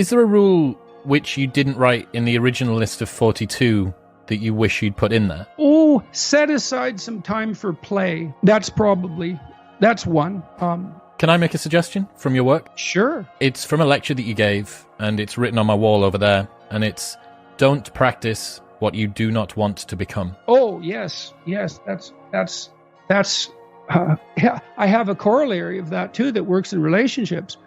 Is there a rule which you didn't write in the original list of 42 that you wish you'd put in there? Oh, set aside some time for play. That's one. Can I make a suggestion from your work? Sure. It's from a lecture that you gave, and it's written on my wall over there, and it's, don't practice what you do not want to become. Oh, yes. That's yeah, I have a corollary of that too that works in relationships.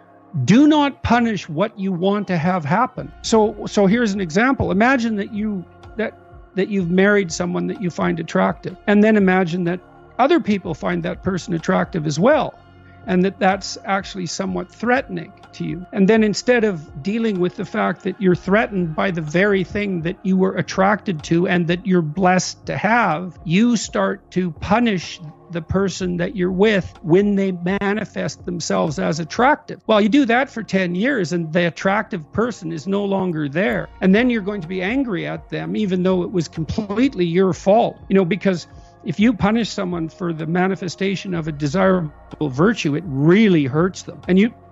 Do not punish what you want to have happen. So here's an example. Imagine that you've married someone that you find attractive, and then imagine that other people find that person attractive as well, and that's actually somewhat threatening to you. And then instead of dealing with the fact that you're threatened by the very thing that you were attracted to and that you're blessed to have, you start to punish the person that you're with when they manifest themselves as attractive. Well, you do that for 10 years and the attractive person is no longer there. And then you're going to be angry at them, even though it was completely your fault. Because if you punish someone for the manifestation of a desirable virtue, it really hurts them.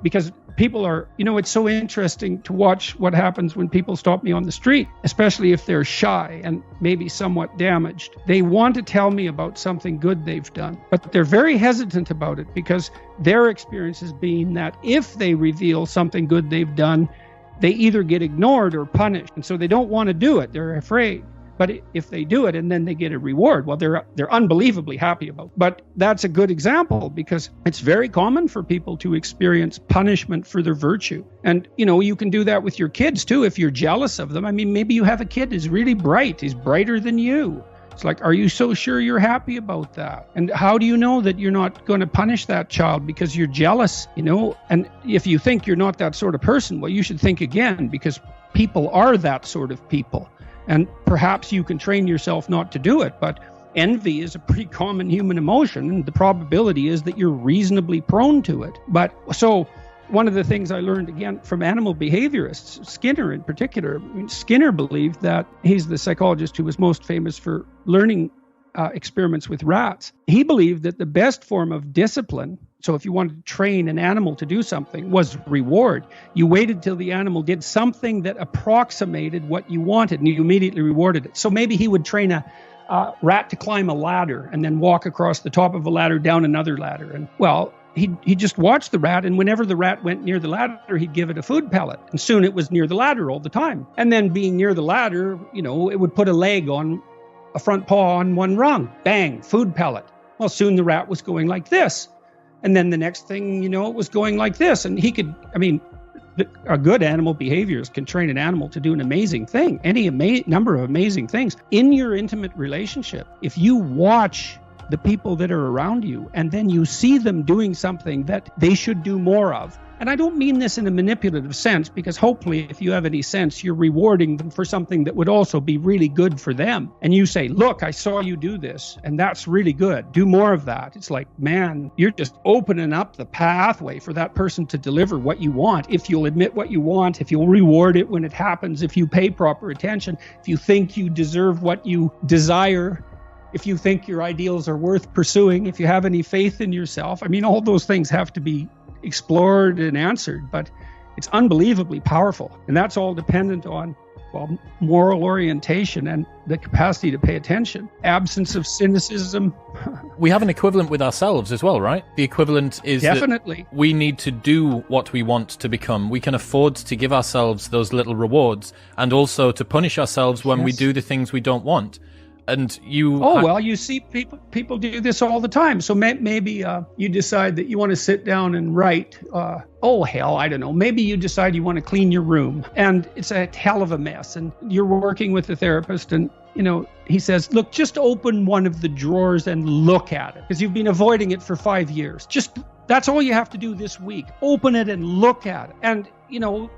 Because people are, it's so interesting to watch what happens when people stop me on the street, especially if they're shy and maybe somewhat damaged. They want to tell me about something good they've done, but they're very hesitant about it because their experience has been that if they reveal something good they've done, they either get ignored or punished. And so they don't want to do it. They're afraid. But if they do it and then they get a reward, well, they're unbelievably happy about it. But that's a good example because it's very common for people to experience punishment for their virtue. And, you can do that with your kids too if you're jealous of them. I mean, maybe you have a kid who's really bright. He's brighter than you. It's like, are you so sure you're happy about that? And how do you know that you're not going to punish that child because you're jealous, And if you think you're not that sort of person, well, you should think again because people are that sort of people. And perhaps you can train yourself not to do it, but envy is a pretty common human emotion, and the probability is that you're reasonably prone to it. But so one of the things I learned again from animal behaviorists, Skinner in particular, Skinner believed that he's the psychologist who was most famous for learning experiments with rats. He believed that the best form of discipline, so if you wanted to train an animal to do something, was reward. You waited till the animal did something that approximated what you wanted, and you immediately rewarded it. So maybe he would train a rat to climb a ladder and then walk across the top of a ladder down another ladder. And well, he'd just watch the rat, and whenever the rat went near the ladder, he'd give it a food pellet. And soon it was near the ladder all the time. And then being near the ladder, it would put a front paw on one rung. Bang, food pellet. Well, soon the rat was going like this. And then the next thing, it was going like this. And a good animal behaviorist can train an animal to do an amazing thing, any number of amazing things. In your intimate relationship, if you watch the people that are around you and then you see them doing something that they should do more of, and I don't mean this in a manipulative sense, because hopefully if you have any sense, you're rewarding them for something that would also be really good for them. And you say, look, I saw you do this, and that's really good. Do more of that. It's like, man, you're just opening up the pathway for that person to deliver what you want. If you'll admit what you want, if you'll reward it when it happens, if you pay proper attention, if you think you deserve what you desire, if you think your ideals are worth pursuing, if you have any faith in yourself. All those things have to be explored and answered, but it's unbelievably powerful. And that's all dependent on, moral orientation and the capacity to pay attention. Absence of cynicism. We have an equivalent with ourselves as well, right? The equivalent is definitely that we need to do what we want to become. We can afford to give ourselves those little rewards and also to punish ourselves when we do the things we don't want. And you see people do this all the time. So maybe you decide that you want to sit down and write. I don't know. Maybe you decide you want to clean your room, and it's a hell of a mess. And you're working with a therapist, and he says, "Look, just open one of the drawers and look at it, because you've been avoiding it for 5 years. That's all you have to do this week. Open it and look at it." And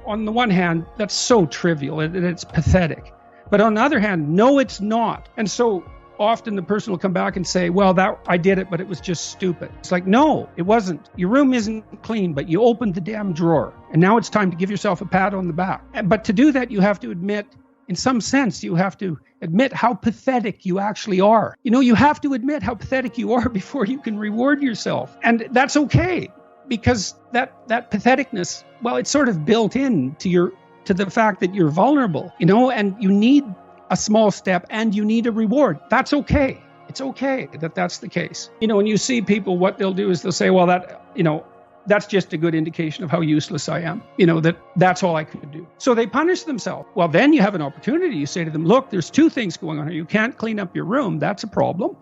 on the one hand, that's so trivial and it's pathetic. But on the other hand, no, it's not. And so often the person will come back and say, well, I did it, but it was just stupid. It's like, no, it wasn't. Your room isn't clean, but you opened the damn drawer. And now it's time to give yourself a pat on the back. But to do that, you have to admit, in some sense, you have to admit how pathetic you actually are. You have to admit how pathetic you are before you can reward yourself. And that's okay, because that patheticness, well, it's sort of built into to the fact that you're vulnerable, and you need a small step and you need a reward. That's okay. It's okay that that's the case. When you see people, what they'll do is they'll say, well, that's just a good indication of how useless I am, that's all I could do. So they punish themselves. Well, then you have an opportunity. You say to them, look, there's two things going on here. You can't clean up your room. That's a problem.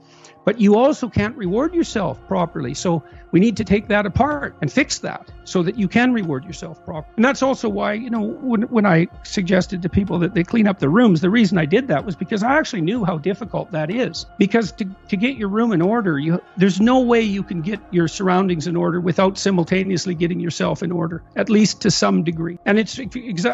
But you also can't reward yourself properly. So we need to take that apart and fix that so that you can reward yourself properly. And that's also why, when I suggested to people that they clean up their rooms, the reason I did that was because I actually knew how difficult that is. Because to get your room in order, there's no way you can get your surroundings in order without simultaneously getting yourself in order, at least to some degree. And it's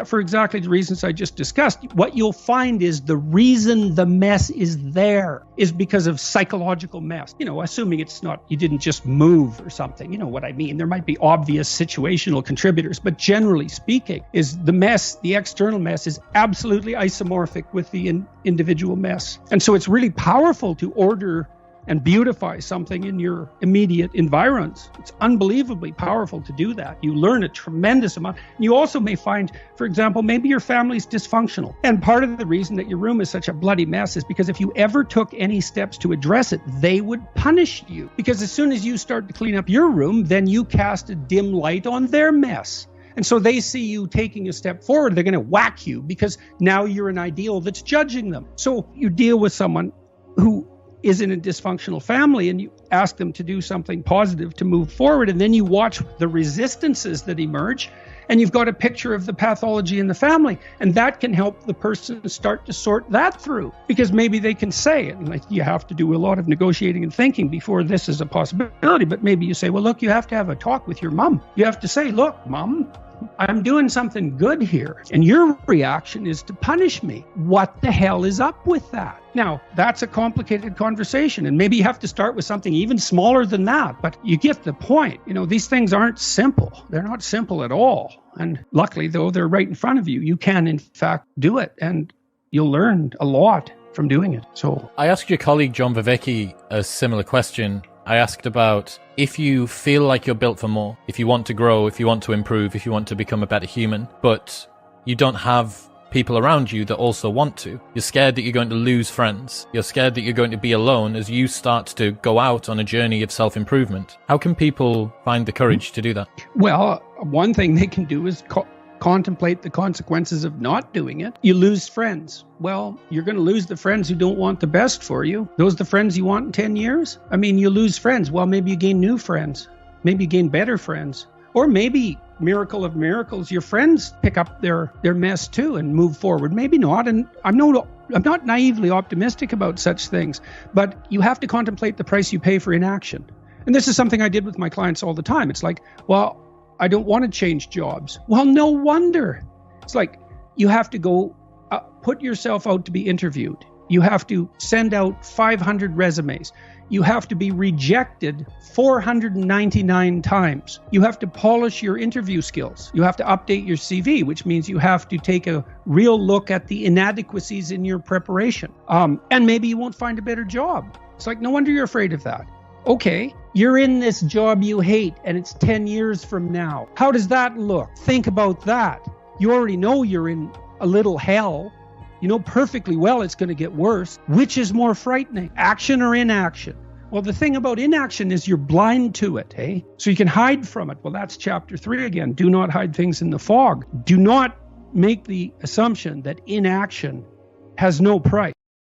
for exactly the reasons I just discussed. What you'll find is the reason the mess is there is because of psychological mess. Assuming it's not, you didn't just move or something, what I mean. There might be obvious situational contributors, but generally speaking, is the mess, the external mess is absolutely isomorphic with the individual mess. And so it's really powerful to order and beautify something in your immediate environs. It's unbelievably powerful to do that. You learn a tremendous amount. You also may find, for example, maybe your family's dysfunctional. And part of the reason that your room is such a bloody mess is because if you ever took any steps to address it, they would punish you. Because as soon as you start to clean up your room, then you cast a dim light on their mess. And so they see you taking a step forward, they're going to whack you because now you're an ideal that's judging them. So you deal with someone who is in a dysfunctional family and you ask them to do something positive to move forward, and then you watch the resistances that emerge and you've got a picture of the pathology in the family, and that can help the person start to sort that through, because maybe they can say it, and you have to do a lot of negotiating and thinking before this is a possibility, but maybe you say, well, look, you have to have a talk with your mom. You have to say, look, Mom, I'm doing something good here, and your reaction is to punish me. What the hell is up with that? Now, that's a complicated conversation, and maybe you have to start with something even smaller than that, but you get the point. These things aren't simple. They're not simple at all. And luckily, though, they're right in front of you. You can, in fact, do it, and you'll learn a lot from doing it. So I asked your colleague, John Viveki, a similar question. I asked about if you feel like you're built for more, if you want to grow, if you want to improve, if you want to become a better human, but you don't have people around you that also want to. You're scared that you're going to lose friends. You're scared that you're going to be alone as you start to go out on a journey of self-improvement. How can people find the courage to do that? Well, one thing they can do is contemplate the consequences of not doing it. You lose friends. Well, you're going to lose the friends who don't want the best for you. Those are the friends you want in 10 years? You lose friends. Well, maybe you gain new friends. Maybe you gain better friends. Or maybe, miracle of miracles, your friends pick up their mess too and move forward. Maybe not. And I'm not naively optimistic about such things, but you have to contemplate the price you pay for inaction. And this is something I did with my clients all the time. It's like, well, I don't want to change jobs. Well, no wonder. It's like you have to go put yourself out to be interviewed. You have to send out 500 resumes. You have to be rejected 499 times. You have to polish your interview skills. You have to update your CV, which means you have to take a real look at the inadequacies in your preparation. And maybe you won't find a better job. It's like, no wonder you're afraid of that. Okay, you're in this job you hate and it's 10 years from now. How does that look? Think about that. You already know you're in a little hell. You know perfectly well it's going to get worse. Which is more frightening, action or inaction? Well, the thing about inaction is you're blind to it, eh? So you can hide from it. Well, that's chapter 3 again. Do not hide things in the fog. Do not make the assumption that inaction has no price.